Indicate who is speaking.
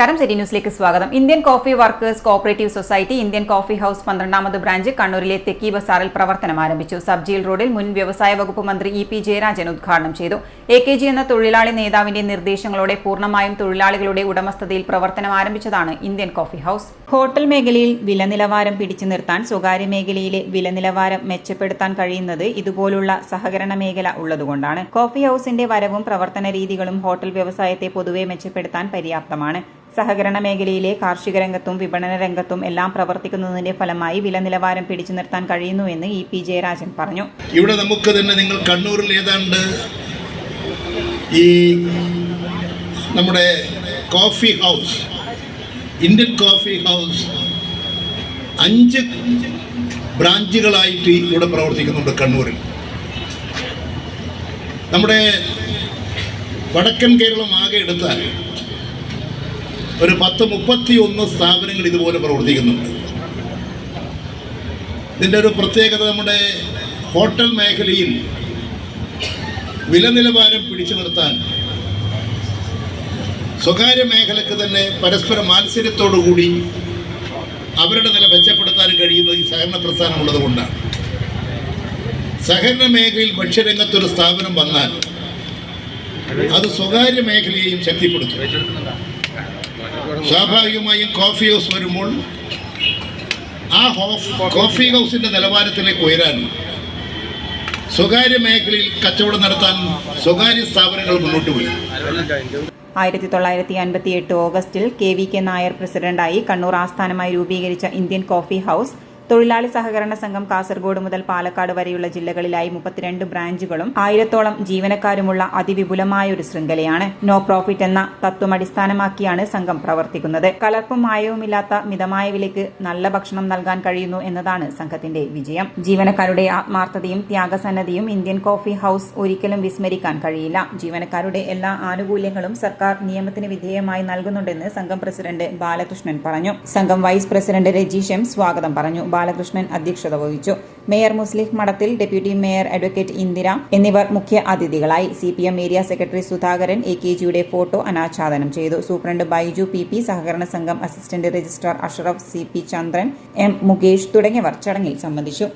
Speaker 1: നമസ്കാരം, സിറ്റി ന്യൂസിലേക്ക് സ്വാഗതം. Indian coffee workers cooperative society Indian coffee house 12ാമത് ബ്രാഞ്ച് കണ്ണൂരിലെ തെക്കി ബസാറിൽ പ്രവർത്തനം ആരംഭിച്ചു. സബ് ജയിൽ റോഡിൽ മുൻ വ്യവസായ വകുപ്പ് മന്ത്രി ഇ.പി. ജയരാജൻ ഉദ്ഘാടനം ചെയ്തു. എ.കെ.ജി എന്ന തൊഴിലാളി നേതാവിന്റെ നിർദ്ദേശങ്ങളോടെ പൂർണ്ണമായും തൊഴിലാളികളുടെ ഉടമസ്ഥതയിൽ പ്രവർത്തനം ആരംഭിച്ചതാണ് ഇന്ത്യൻ കോഫി ഹൌസ്. ഹോട്ടൽ മേഖലയിൽ വില നിലവാരം പിടിച്ചു നിർത്താൻ സ്വകാര്യ മേഖലയിലെ വില നിലവാരം മെച്ചപ്പെടുത്താൻ കഴിയുന്നത് ഇതുപോലുള്ള സഹകരണ മേഖല ഉള്ളതുകൊണ്ടാണ്. കോഫി ഹൌസിന്റെ വരവും പ്രവർത്തന രീതികളും ഹോട്ടൽ വ്യവസായത്തെ പൊതുവെ മെച്ചപ്പെടുത്താൻ പര്യാപ്തമാണ്. സഹകരണ മേഖലയിലെ കാർഷിക രംഗത്തും വിപണന രംഗത്തും എല്ലാം പ്രവർത്തിക്കുന്നതിന്റെ ഫലമായി വില നിലവാരം പിടിച്ചു നിർത്താൻ കഴിയുന്നുവെന്ന് ഇ.പി. ജയരാജൻ പറഞ്ഞു.
Speaker 2: ഇവിടെ നമുക്ക് തന്നെ നിങ്ങൾ കണ്ണൂരിൽ ഏതാണ്ട് ഈ നമ്മുടെ coffee house, Indian coffee house 5 ബ്രാഞ്ചുകളായിട്ട് ഇവിടെ പ്രവർത്തിക്കുന്നുണ്ട് കണ്ണൂരിൽ. നമ്മുടെ വടക്കൻ കേരളം ആകെ എടുത്താൽ ഒരു 31 സ്ഥാപനങ്ങൾ ഇതുപോലെ പ്രവർത്തിക്കുന്നുണ്ട്. ഇതിൻ്റെ ഒരു പ്രത്യേകത, നമ്മുടെ ഹോട്ടൽ മേഖലയിൽ വില നിലവാരം പിടിച്ചു നിർത്താൻ സ്വകാര്യ മേഖലയ്ക്ക് തന്നെ പരസ്പര മാത്സര്യത്തോടുകൂടി അവരുടെ നില മെച്ചപ്പെടുത്താൻ കഴിയുന്നത് ഈ സഹകരണ പ്രസ്ഥാനം ഉള്ളതുകൊണ്ടാണ്. സഹകരണ മേഖലയിൽ ഭക്ഷ്യരംഗത്തൊരു സ്ഥാപനം വന്നാൽ അത് സ്വകാര്യ മേഖലയെയും ശക്തിപ്പെടുത്തും. സ്വാഭാവികമായും കോഫി ഹൗസ് വരുമ്പോൾ ആ കോഫി ഹൗസിന്റെ നിലവാരത്തിലേക്ക് ഉയരാൻ സ്വകാര്യ മേഖലയിൽ കച്ചവടം നടത്താൻ സ്വകാര്യ സ്ഥാപനങ്ങൾ മുന്നോട്ട് വരും.
Speaker 1: 1958 ഓഗസ്റ്റിൽ കെ.വി.കെ. നായർ പ്രസിഡന്റായി കണ്ണൂർ ആസ്ഥാനമായി രൂപീകരിച്ച ഇന്ത്യൻ കോഫി ഹൌസ് തൊഴിലാളി സഹകരണ സംഘം കാസർഗോഡ് മുതൽ പാലക്കാട് വരെയുള്ള ജില്ലകളിലായി 32 ബ്രാഞ്ചുകളും 1000-ഓളം ജീവനക്കാരുമുള്ള അതിവിപുലമായൊരു ശൃംഖലയാണ്. നോ പ്രോഫിറ്റ് എന്ന തത്വം അടിസ്ഥാനമാക്കിയാണ് സംഘം പ്രവർത്തിക്കുന്നത്. കലർപ്പും മായവുമില്ലാത്ത മിതമായ വിലയ്ക്ക് നല്ല ഭക്ഷണം നൽകാൻ കഴിയുന്നു എന്നതാണ് സംഘത്തിന്റെ വിജയം. ജീവനക്കാരുടെ ആത്മാർത്ഥതയും ത്യാഗസന്നദ്ധയും ഇന്ത്യൻ കോഫി ഹൌസ് ഒരിക്കലും വിസ്മരിക്കാൻ കഴിയില്ല. ജീവനക്കാരുടെ എല്ലാ ആനുകൂല്യങ്ങളും സർക്കാർ നിയമത്തിന് വിധേയമായി നൽകുന്നുണ്ടെന്ന് സംഘം പ്രസിഡന്റ് ബാലകൃഷ്ണൻ പറഞ്ഞു. സംഘം വൈസ് പ്രസിഡന്റ് രജീഷ് എം സ്വാഗതം പറഞ്ഞു. ബാലകൃഷ്ണൻ അധ്യക്ഷത വഹിച്ചു. മേയർ മുസ്ലിഹ് മഠത്തിൽ, ഡെപ്യൂട്ടി മേയർ അഡ്വക്കേറ്റ് ഇന്ദിര എന്നിവർ മുഖ്യ അതിഥികളായി. CPM ഏരിയ സെക്രട്ടറി സുധാകരൻ എ.കെ.ജിയുടെ ഫോട്ടോ അനാച്ഛാദനം ചെയ്തു. സൂപ്രണ്ട് ബൈജു P.P, സഹകരണ സംഘം assistant registrar Ashraf, C.P. Chandran, M. Mukesh തുടങ്ങിയവർ ചടങ്ങിൽ സംബന്ധിച്ചു.